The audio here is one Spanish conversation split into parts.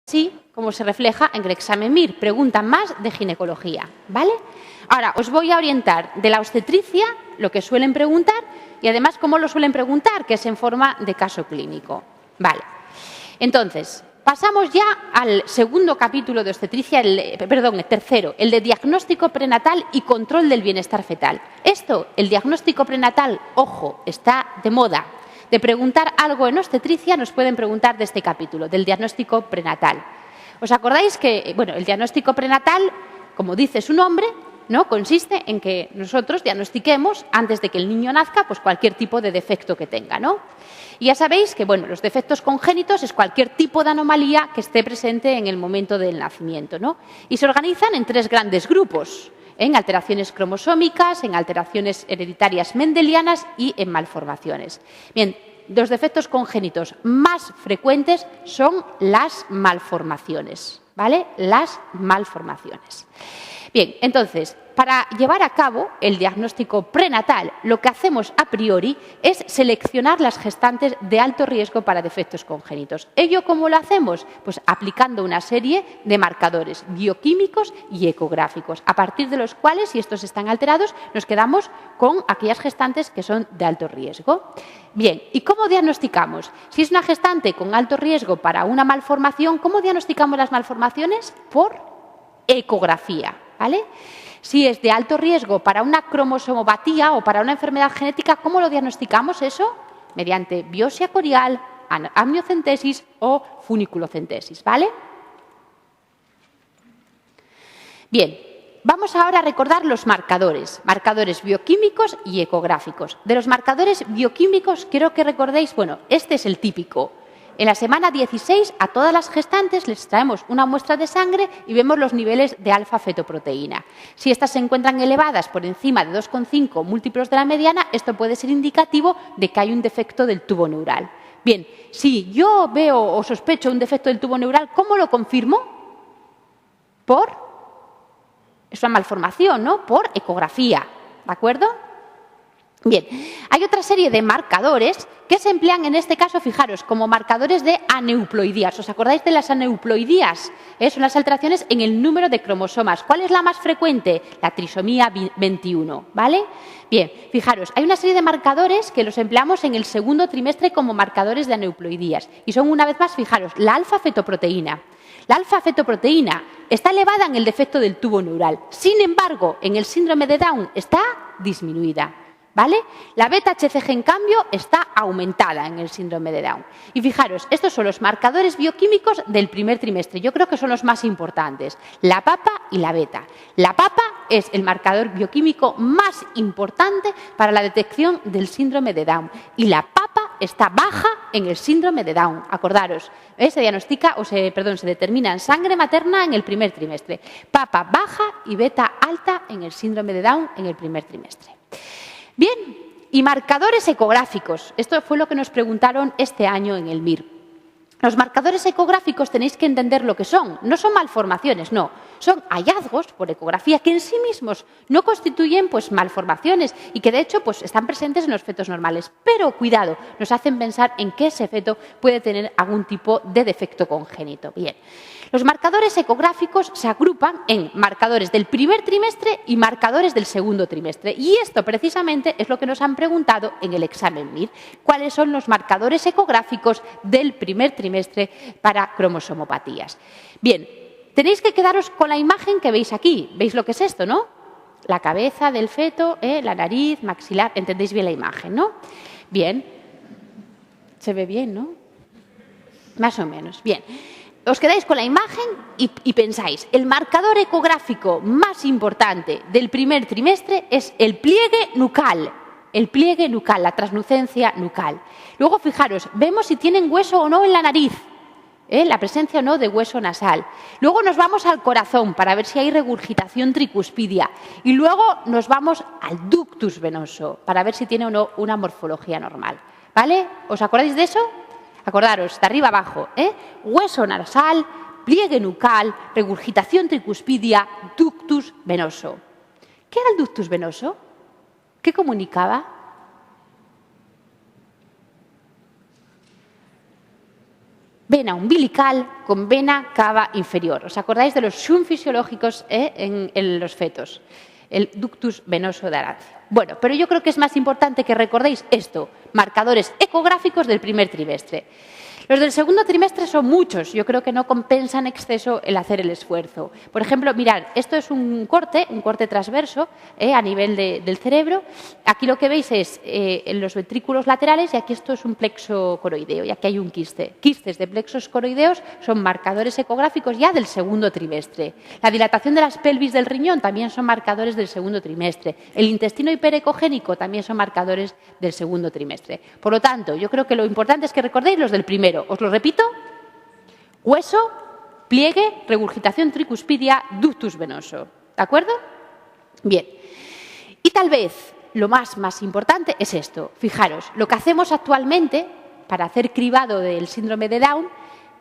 así como se refleja en el examen MIR. Preguntan más de ginecología, ¿vale? Ahora, os voy a orientar de la obstetricia, lo que suelen preguntar, y además cómo lo suelen preguntar, que es en forma de caso clínico. Vale. Entonces, pasamos ya al segundo capítulo de obstetricia, el tercero, el de diagnóstico prenatal y control del bienestar fetal. El diagnóstico prenatal, ojo, está de moda. De preguntar algo en obstetricia nos pueden preguntar de este capítulo, del diagnóstico prenatal. ¿Os acordáis que, el diagnóstico prenatal, como dice su nombre, ¿no?, consiste en que nosotros diagnostiquemos antes de que el niño nazca pues cualquier tipo de defecto que tenga, ¿no? Y ya sabéis que los defectos congénitos es cualquier tipo de anomalía que esté presente en el momento del nacimiento, ¿no? Y se organizan en 3 grandes grupos, en alteraciones cromosómicas, en alteraciones hereditarias mendelianas y en malformaciones. Bien, los defectos congénitos más frecuentes son las malformaciones, ¿vale? Las malformaciones. Bien, entonces, para llevar a cabo el diagnóstico prenatal, lo que hacemos a priori es seleccionar las gestantes de alto riesgo para defectos congénitos. ¿Ello cómo lo hacemos? Pues aplicando una serie de marcadores bioquímicos y ecográficos, a partir de los cuales, si estos están alterados, nos quedamos con aquellas gestantes que son de alto riesgo. Bien, ¿y cómo diagnosticamos? Si es una gestante con alto riesgo para una malformación, ¿cómo diagnosticamos las malformaciones? Por ecografía, ¿vale? Si es de alto riesgo para una cromosomopatía o para una enfermedad genética, ¿cómo lo diagnosticamos eso? Mediante biopsia corial, amniocentesis o funiculocentesis, ¿vale? Bien, vamos ahora a recordar los marcadores bioquímicos y ecográficos. De los marcadores bioquímicos quiero que recordéis, este es el típico. En la semana 16 a todas las gestantes les traemos una muestra de sangre y vemos los niveles de alfa-fetoproteína. Si estas se encuentran elevadas por encima de 2,5 múltiplos de la mediana, esto puede ser indicativo de que hay un defecto del tubo neural. Bien, si yo veo o sospecho un defecto del tubo neural, ¿cómo lo confirmo? Es una malformación, ¿no? Por ecografía, ¿de acuerdo? Bien, hay otra serie de marcadores que se emplean en este caso, fijaros, como marcadores de aneuploidías. ¿Os acordáis de las aneuploidías? Son las alteraciones en el número de cromosomas. ¿Cuál es la más frecuente? La trisomía 21, ¿vale? Bien, fijaros, hay una serie de marcadores que los empleamos en el segundo trimestre como marcadores de aneuploidías. Y son, una vez más, fijaros, la alfa-fetoproteína. La alfa-fetoproteína está elevada en el defecto del tubo neural. Sin embargo, en el síndrome de Down está disminuida, ¿vale? La beta-HCG, en cambio, está aumentada en el síndrome de Down. Y fijaros, estos son los marcadores bioquímicos del primer trimestre. Yo creo que son los más importantes, la papa y la beta. La papa es el marcador bioquímico más importante para la detección del síndrome de Down. Y la papa está baja en el síndrome de Down. Acordaros, se diagnostica se determina en sangre materna en el primer trimestre. Papa baja y beta alta en el síndrome de Down en el primer trimestre. Bien, y marcadores ecográficos. Esto fue lo que nos preguntaron este año en el MIR. Los marcadores ecográficos tenéis que entender lo que son. No son malformaciones, no. Son hallazgos por ecografía que en sí mismos no constituyen malformaciones y que de hecho están presentes en los fetos normales. Pero cuidado, nos hacen pensar en que ese feto puede tener algún tipo de defecto congénito. Bien. Los marcadores ecográficos se agrupan en marcadores del primer trimestre y marcadores del segundo trimestre. Y esto precisamente es lo que nos han preguntado en el examen MIR. ¿Cuáles son los marcadores ecográficos del primer trimestre para cromosomopatías? Bien, tenéis que quedaros con la imagen que veis aquí. ¿Veis lo que es esto, no? La cabeza del feto, la nariz, maxilar. ¿Entendéis bien la imagen, no? Bien. Se ve bien, ¿no? Más o menos. Bien. Os quedáis con la imagen y pensáis, el marcador ecográfico más importante del primer trimestre es el pliegue nucal, la translucencia nucal. Luego, fijaros, vemos si tienen hueso o no en la nariz, la presencia o no de hueso nasal. Luego nos vamos al corazón para ver si hay regurgitación tricuspidia. Y luego nos vamos al ductus venoso para ver si tiene o no una morfología normal. ¿Vale? ¿Os acordáis de eso? Acordaros, de arriba abajo, hueso nasal, pliegue nucal, regurgitación tricuspidia, ductus venoso. ¿Qué era el ductus venoso? ¿Qué comunicaba? vena umbilical con vena cava inferior. ¿Os acordáis de los shunts fisiológicos en los fetos? El ductus venoso de Arancio. Bueno, pero yo creo que es más importante que recordéis esto, marcadores ecográficos del primer trimestre. Los del segundo trimestre son muchos, yo creo que no compensa en exceso el hacer el esfuerzo. Por ejemplo, mirad, esto es un corte transverso a nivel del cerebro. Aquí lo que veis es en los ventrículos laterales y aquí esto es un plexo coroideo y aquí hay un quiste. Quistes de plexos coroideos son marcadores ecográficos ya del segundo trimestre. La dilatación de las pelvis del riñón también son marcadores del segundo trimestre. El intestino hiperecogénico también son marcadores del segundo trimestre. Por lo tanto, yo creo que lo importante es que recordéis los del primero. Os lo repito, hueso, pliegue, regurgitación tricuspidia, ductus venoso. ¿De acuerdo? Bien. Y tal vez lo más importante es esto. Fijaros, lo que hacemos actualmente para hacer cribado del síndrome de Down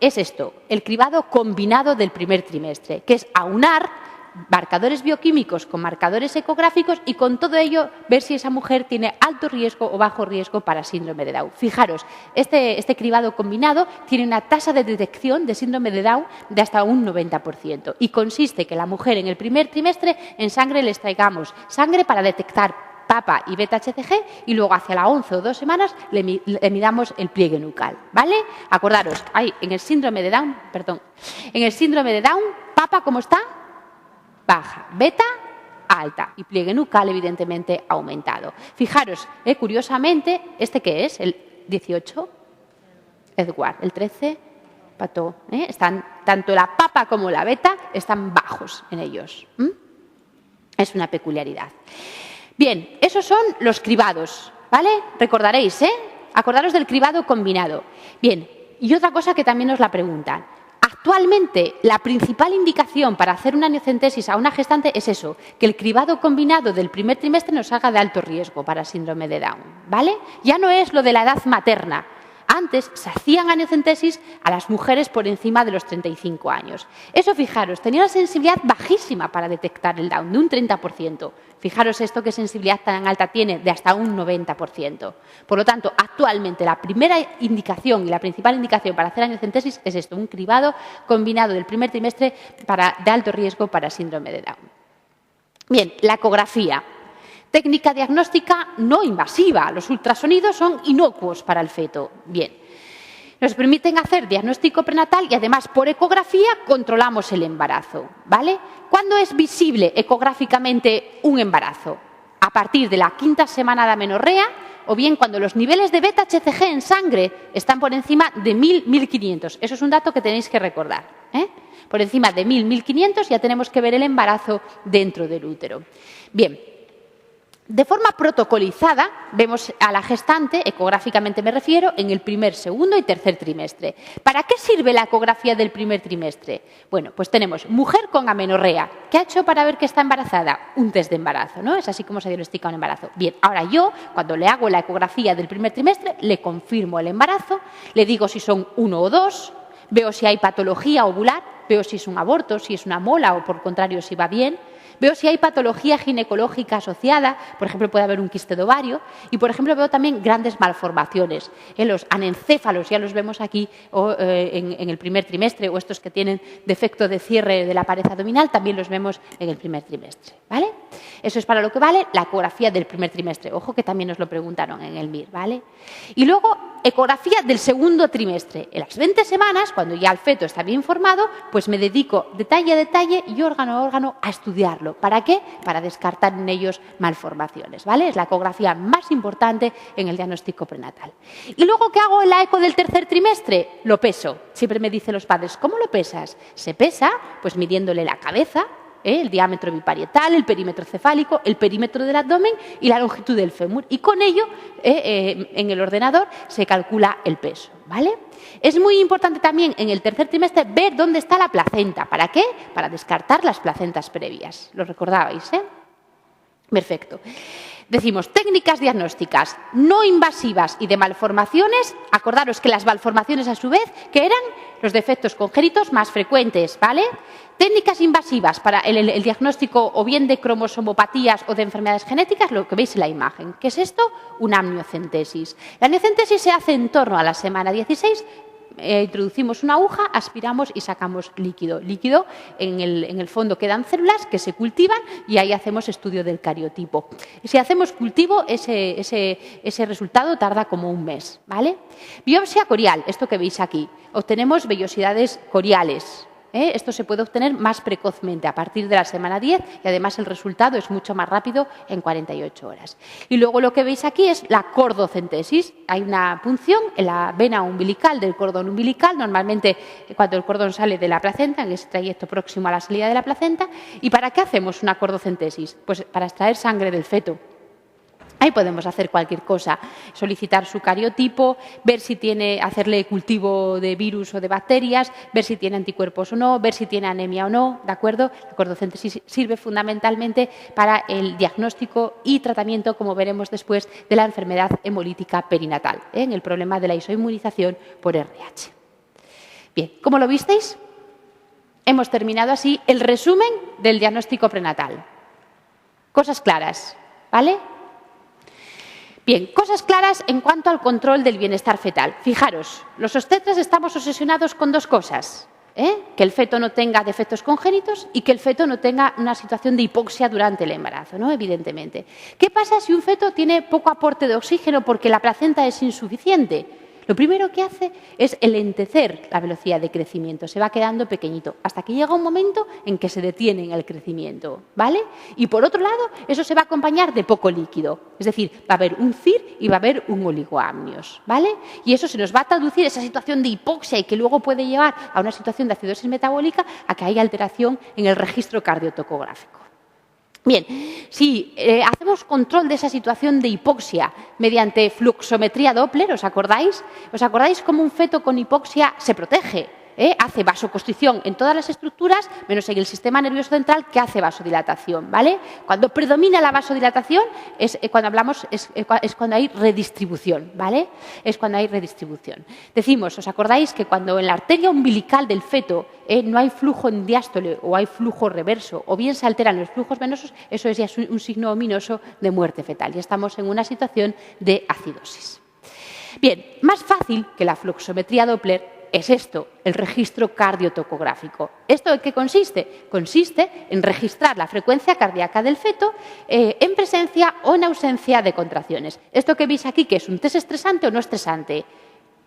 es esto, el cribado combinado del primer trimestre, que es aunar marcadores bioquímicos con marcadores ecográficos y con todo ello ver si esa mujer tiene alto riesgo o bajo riesgo para síndrome de Down. Fijaros, este cribado combinado tiene una tasa de detección de síndrome de Down de hasta un 90% y consiste que la mujer en el primer trimestre en sangre le extraigamos sangre para detectar PAPA y beta-HCG y luego hacia la 11 o 2 semanas le midamos el pliegue nucal, ¿vale? Acordaros, en el síndrome de Down, PAPA, ¿cómo está? Baja, beta, alta y pliegue nucal evidentemente aumentado. Fijaros, curiosamente, ¿este qué es? El 18, Edward, el 13, Pato. Están, tanto la papa como la beta están bajos en ellos. Es una peculiaridad. Bien, esos son los cribados, ¿vale? Recordaréis, acordaros del cribado combinado. Bien, y otra cosa que también nos la preguntan. Actualmente, la principal indicación para hacer una amniocentesis a una gestante es eso, que el cribado combinado del primer trimestre nos haga de alto riesgo para síndrome de Down, ¿vale? Ya no es lo de la edad materna. Antes se hacían amniocentesis a las mujeres por encima de los 35 años. Eso, fijaros, tenía una sensibilidad bajísima para detectar el Down, de un 30%. Fijaros esto qué sensibilidad tan alta tiene, de hasta un 90%. Por lo tanto, actualmente la primera indicación y la principal indicación para hacer amniocentesis es esto, un cribado combinado del primer trimestre de alto riesgo para síndrome de Down. Bien, la ecografía. Técnica diagnóstica no invasiva. Los ultrasonidos son inocuos para el feto. Bien. Nos permiten hacer diagnóstico prenatal y además por ecografía controlamos el embarazo, ¿vale? ¿Cuándo es visible ecográficamente un embarazo? A partir de la 5ª semana de amenorrea o bien cuando los niveles de beta-HCG en sangre están por encima de 1000-1500. Eso es un dato que tenéis que recordar. Por encima de 1000-1500 ya tenemos que ver el embarazo dentro del útero. Bien. De forma protocolizada, vemos a la gestante, ecográficamente me refiero, en el primer, segundo y tercer trimestre. ¿Para qué sirve la ecografía del primer trimestre? Bueno, pues tenemos mujer con amenorrea. ¿Qué ha hecho para ver que está embarazada? Un test de embarazo, ¿no? Es así como se diagnostica un embarazo. Bien, ahora yo, cuando le hago la ecografía del primer trimestre, le confirmo el embarazo, le digo si son 1 o 2, veo si hay patología ovular, veo si es un aborto, si es una mola o por contrario si va bien. Veo si hay patología ginecológica asociada, por ejemplo, puede haber un quiste de ovario, y por ejemplo veo también grandes malformaciones. Los anencéfalos, ya los vemos aquí en el primer trimestre, o estos que tienen defecto de cierre de la pared abdominal, también los vemos en el primer trimestre, ¿vale? Eso es para lo que vale la ecografía del primer trimestre. Ojo que también nos lo preguntaron en el MIR, ¿vale? Y luego, ecografía del segundo trimestre. En las 20 semanas, cuando ya el feto está bien formado, pues me dedico detalle a detalle y órgano a órgano a estudiarlo. ¿Para qué? Para descartar en ellos malformaciones, ¿vale? Es la ecografía más importante en el diagnóstico prenatal. Y luego, ¿qué hago en la eco del tercer trimestre? Lo peso. Siempre me dicen los padres, ¿cómo lo pesas? Se pesa, pues midiéndole la cabeza, el diámetro biparietal, el perímetro cefálico, el perímetro del abdomen y la longitud del fémur. Y con ello, en el ordenador, se calcula el peso, ¿vale? Es muy importante también en el tercer trimestre ver dónde está la placenta. ¿Para qué? Para descartar las placentas previas. ¿Lo recordabais, Perfecto. Decimos, técnicas diagnósticas no invasivas y de malformaciones. Acordaros que las malformaciones, a su vez, que eran los defectos congénitos más frecuentes, ¿vale? Técnicas invasivas para el diagnóstico o bien de cromosomopatías o de enfermedades genéticas, lo que veis en la imagen. ¿Qué es esto? Una amniocentesis. La amniocentesis se hace en torno a la semana 16, introducimos una aguja, aspiramos y sacamos líquido. Líquido, en el fondo quedan células que se cultivan y ahí hacemos estudio del cariotipo. Si hacemos cultivo, ese resultado tarda como un mes, ¿vale? Biopsia corial, esto que veis aquí. Obtenemos vellosidades coriales. Esto se puede obtener más precozmente, a partir de la semana 10, y además el resultado es mucho más rápido en 48 horas. Y luego lo que veis aquí es la cordocentesis. Hay una punción en la vena umbilical del cordón umbilical, normalmente cuando el cordón sale de la placenta, en ese trayecto próximo a la salida de la placenta. ¿Y para qué hacemos una cordocentesis? Pues para extraer sangre del feto. Ahí podemos hacer cualquier cosa, solicitar su cariotipo, ver si tiene, hacerle cultivo de virus o de bacterias, ver si tiene anticuerpos o no, ver si tiene anemia o no, ¿de acuerdo? La cordocentesis sirve fundamentalmente para el diagnóstico y tratamiento, como veremos después, de la enfermedad hemolítica perinatal, en el problema de la isoinmunización por RH. Bien, ¿cómo lo visteis? Hemos terminado así el resumen del diagnóstico prenatal. Cosas claras, ¿vale? Bien, cosas claras en cuanto al control del bienestar fetal. Fijaros, los obstetras estamos obsesionados con dos cosas, que el feto no tenga defectos congénitos y que el feto no tenga una situación de hipoxia durante el embarazo, ¿no? Evidentemente. ¿Qué pasa si un feto tiene poco aporte de oxígeno porque la placenta es insuficiente? Lo primero que hace es enlentecer la velocidad de crecimiento, se va quedando pequeñito, hasta que llega un momento en que se detiene en el crecimiento, ¿vale? Y por otro lado, eso se va a acompañar de poco líquido, es decir, va a haber un CIR y va a haber un oligoamnios, ¿vale? Y eso se nos va a traducir esa situación de hipoxia y que luego puede llevar a una situación de acidosis metabólica a que haya alteración en el registro cardiotocográfico. Bien, si hacemos control de esa situación de hipoxia mediante fluxometría Doppler, ¿os acordáis? ¿Os acordáis cómo un feto con hipoxia se protege? Hace vasoconstricción en todas las estructuras, menos en el sistema nervioso central, que hace vasodilatación, ¿vale? Cuando predomina la vasodilatación es cuando hay redistribución, ¿vale? Es cuando hay redistribución. Decimos, ¿os acordáis que cuando en la arteria umbilical del feto no hay flujo en diástole o hay flujo reverso, o bien se alteran los flujos venosos, eso es ya un signo ominoso de muerte fetal y estamos en una situación de acidosis. Bien, más fácil que la fluxometría Doppler es esto, el registro cardiotocográfico. ¿Esto en qué consiste? Consiste en registrar la frecuencia cardíaca del feto en presencia o en ausencia de contracciones. Esto que veis aquí, ¿que es un test estresante o no estresante?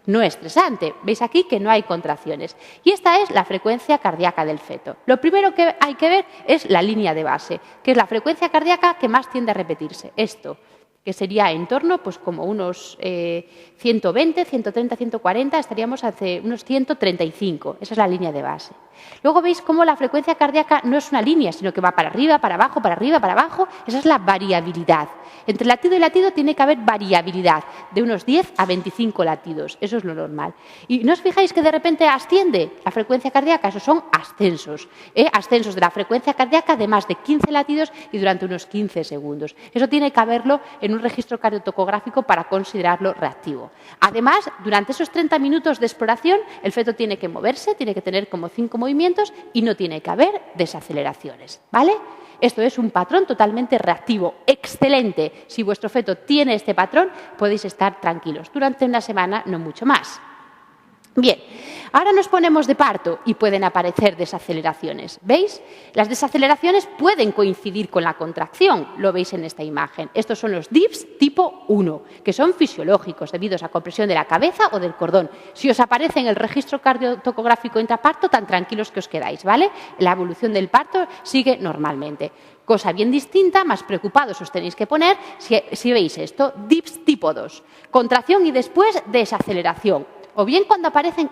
No es estresante. Veis aquí que no hay contracciones. Y esta es la frecuencia cardíaca del feto. Lo primero que hay que ver es la línea de base, que es la frecuencia cardíaca que más tiende a repetirse. Esto, que sería en torno, pues como unos 120, 130, 140, estaríamos hace unos 135. Esa es la línea de base. Luego veis cómo la frecuencia cardíaca no es una línea, sino que va para arriba, para abajo, para arriba, para abajo. Esa es la variabilidad. Entre latido y latido tiene que haber variabilidad, de unos 10 a 25 latidos. Eso es lo normal. Y ¿no os fijáis que de repente asciende la frecuencia cardíaca? Esos son ascensos. Ascensos de la frecuencia cardíaca de más de 15 latidos y durante unos 15 segundos. Eso tiene que haberlo en un registro cardiotocográfico para considerarlo reactivo. Además, durante esos 30 minutos de exploración, el feto tiene que moverse, tiene que tener como 5 movimientos y no tiene que haber desaceleraciones, ¿vale? Esto es un patrón totalmente reactivo, excelente. Si vuestro feto tiene este patrón, podéis estar tranquilos. Durante una semana, no mucho más. Bien, ahora nos ponemos de parto y pueden aparecer desaceleraciones. ¿Veis? Las desaceleraciones pueden coincidir con la contracción, lo veis en esta imagen. Estos son los DIPS tipo 1, que son fisiológicos, debidos a compresión de la cabeza o del cordón. Si os aparece en el registro cardiotocográfico intraparto, tan tranquilos que os quedáis, ¿vale? La evolución del parto sigue normalmente. Cosa bien distinta, más preocupados os tenéis que poner si veis esto, DIPS tipo 2, contracción y después desaceleración. O bien cuando aparecen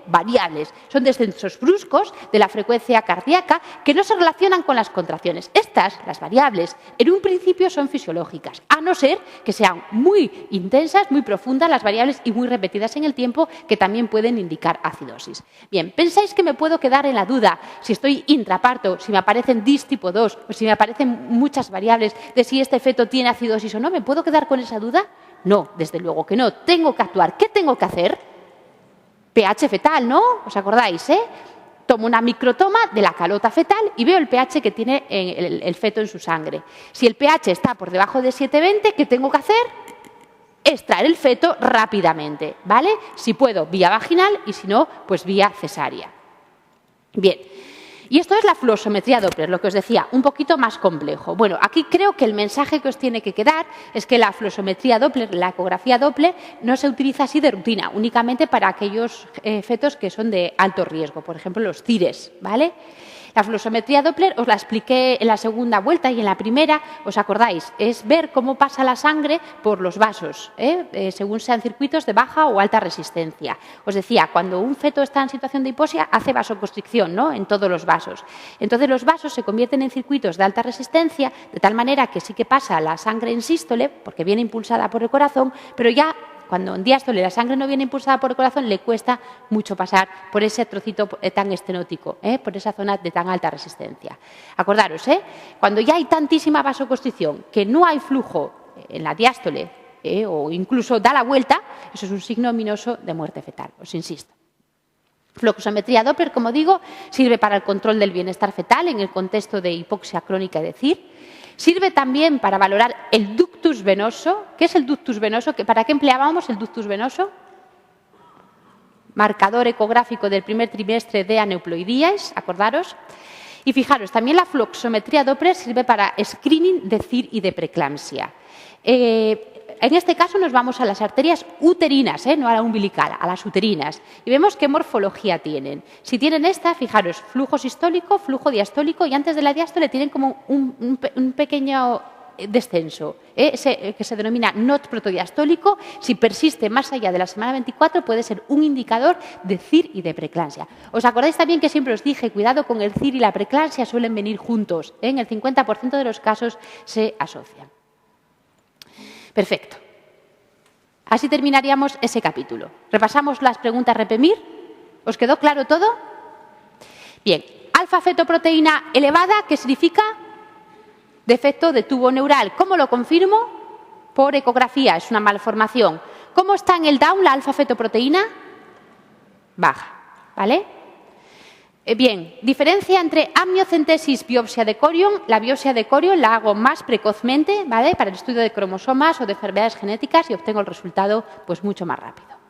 variables, son descensos bruscos de la frecuencia cardíaca que no se relacionan con las contracciones. Estas, las variables, en un principio son fisiológicas, a no ser que sean muy intensas, muy profundas las variables y muy repetidas en el tiempo, que también pueden indicar acidosis. Bien, ¿pensáis que me puedo quedar en la duda si estoy intraparto, si me aparecen DIS tipo 2 o si me aparecen muchas variables de si este feto tiene acidosis o no? ¿Me puedo quedar con esa duda? No, desde luego que no. Tengo que actuar. ¿Qué tengo que hacer? pH fetal, ¿no? ¿Os acordáis, Tomo una microtoma de la calota fetal y veo el pH que tiene el feto en su sangre. Si el pH está por debajo de 7,20, ¿qué tengo que hacer? extraer el feto rápidamente, ¿vale? Si puedo, vía vaginal y si no, pues vía cesárea. Bien. Y esto es la fluosometría Doppler, lo que os decía, un poquito más complejo. Bueno, aquí creo que el mensaje que os tiene que quedar es que la fluosometría Doppler, la ecografía Doppler, no se utiliza así de rutina, únicamente para aquellos fetos que son de alto riesgo, por ejemplo, los CIRES, ¿vale? La fluosometría Doppler os la expliqué en la segunda vuelta y en la primera, ¿os acordáis? Es ver cómo pasa la sangre por los vasos, según sean circuitos de baja o alta resistencia. Os decía, cuando un feto está en situación de hipoxia, hace vasoconstricción, ¿no?, en todos los vasos. Entonces los vasos se convierten en circuitos de alta resistencia, de tal manera que sí que pasa la sangre en sístole, porque viene impulsada por el corazón, pero ya cuando en diástole la sangre no viene impulsada por el corazón, le cuesta mucho pasar por ese trocito tan estenótico, por esa zona de tan alta resistencia. Acordaros, cuando ya hay tantísima vasoconstricción que no hay flujo en la diástole o incluso da la vuelta, eso es un signo ominoso de muerte fetal, os insisto. Fluosometría Doppler, como digo, sirve para el control del bienestar fetal en el contexto de hipoxia crónica, es decir, sirve también para valorar el ductus venoso. ¿Qué es el ductus venoso? ¿Para qué empleábamos el ductus venoso? Marcador ecográfico del primer trimestre de aneuploidías, acordaros. Y fijaros, también la fluosometría Doppler sirve para screening de CIR y de preeclampsia. En este caso nos vamos a las arterias uterinas, no a la umbilical, a las uterinas. Y vemos qué morfología tienen. Si tienen esta, fijaros, flujo sistólico, flujo diastólico y antes de la diástole tienen como un pequeño descenso, que se denomina NOT protodiastólico. Si persiste más allá de la semana 24 puede ser un indicador de CIR y de preeclampsia. ¿Os acordáis también que siempre os dije, cuidado con el CIR y la preeclampsia, suelen venir juntos? En el 50% de los casos se asocian. Perfecto. Así terminaríamos ese capítulo. Repasamos las preguntas Repemir. ¿Os quedó claro todo? Bien. Alfa-fetoproteína elevada, ¿qué significa? Defecto de tubo neural. ¿Cómo lo confirmo? Por ecografía. Es una malformación. ¿Cómo está en el Down la alfa-fetoproteína? Baja. ¿Vale? Bien, diferencia entre amniocentesis, biopsia de corión. La biopsia de corión la hago más precozmente, ¿vale?, para el estudio de cromosomas o de enfermedades genéticas y obtengo el resultado pues mucho más rápido.